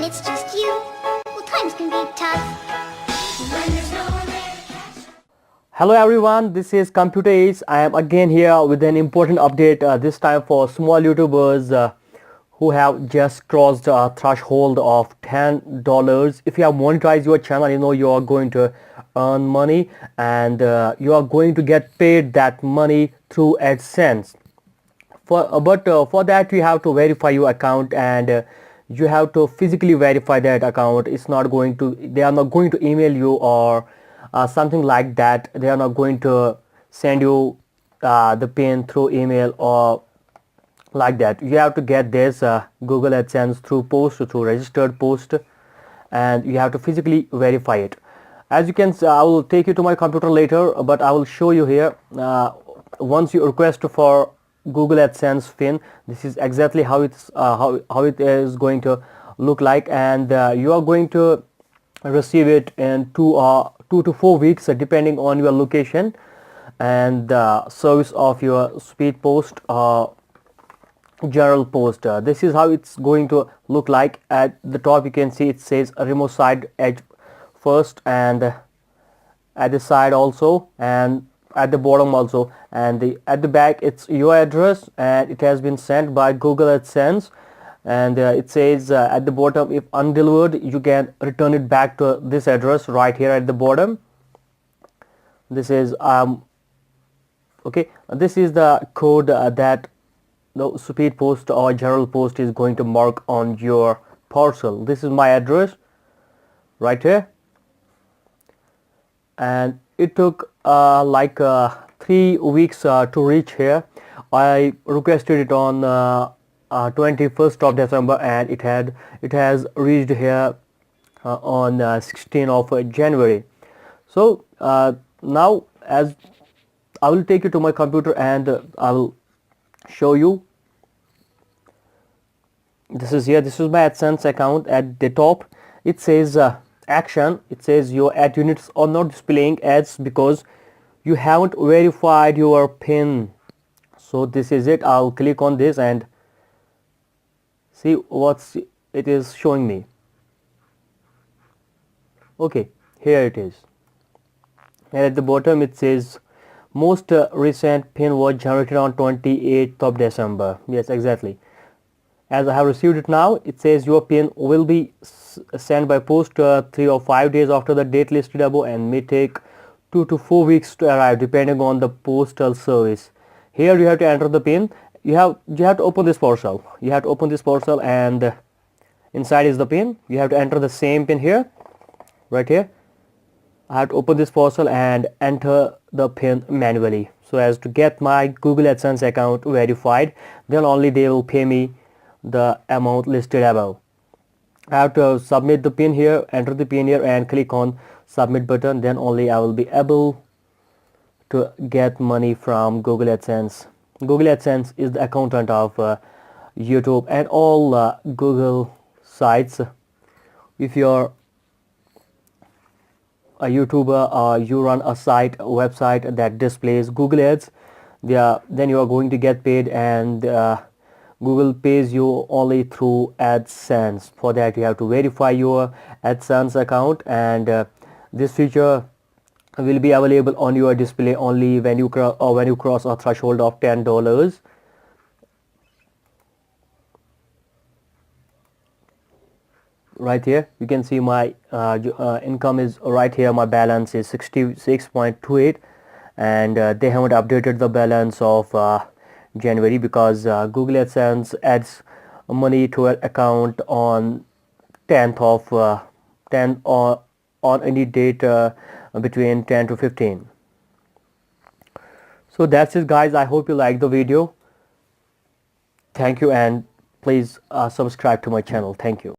when it's just you, well, times can be tough. When there's no one there to catch. Hello everyone, this is Computer Ace. I am again here with an important update, this time for small YouTubers who have just crossed a threshold of $10. If you have monetized your channel, you know you are going to earn money, and you are going to get paid that money through AdSense. For that you have to verify your account, and you have to physically verify that account. They are not going to email you or something like that. They are not going to send you the pin through email or like that. You have to get this Google AdSense through registered post, and you have to physically verify it. As you can see, I will take you to my computer later, but I will show you here. Once you request for Google AdSense pin, this is exactly how it is going to look like, and you are going to receive it in 2 to 4 weeks, depending on your location and the service of your speed post or general post. This is how it's going to look like. At the top you can see it says remove side edge first, and at the side also, and at the bottom also, and at the back it's your address, and it has been sent by Google AdSense. And it says at the bottom, if undelivered, you can return it back to this address right here at the bottom. This is okay, this is the code that the speed post or general post is going to mark on your parcel. This is my address right here, and it took like 3 weeks to reach here. I requested it on 21st of December, and it has reached here on 16th of January. So now, as I will take you to my computer, and I will show you. This is my AdSense account. At the top it says action. It says your ad units are not displaying ads because you haven't verified your PIN. So this is it. I'll click on this and see what it is showing me. Okay, here it is, and at the bottom it says most recent PIN was generated on 28th of December. Yes, exactly. As I have received it now, it says your PIN will be sent by post 3 or 5 days after the date listed above, and may take 2 to 4 weeks to arrive depending on the postal service. Here you have to enter the PIN. You have to open this parcel. You have to open this parcel, and inside is the PIN. You have to enter the same PIN here, right here. I have to open this parcel and enter the PIN manually, so as to get my Google AdSense account verified. Then only they will pay me the amount listed above. I have to submit the PIN here, enter the PIN here, and click on submit button. Then only I will be able to get money from Google AdSense. Google AdSense is the accountant of YouTube and all Google sites. If you're a YouTuber or you run a website that displays Google ads, then you are going to get paid, and Google pays you only through AdSense. For that you have to verify your AdSense account, and this feature will be available on your display only when you cross a threshold of $10. Right here you can see my income is right here. My balance is 66.28, and they haven't updated the balance of January because Google AdSense adds money to an account on 10th of 10 or on any date between 10 to 15. So that's it, guys. I hope you like the video. Thank you, and please subscribe to my channel. Thank you.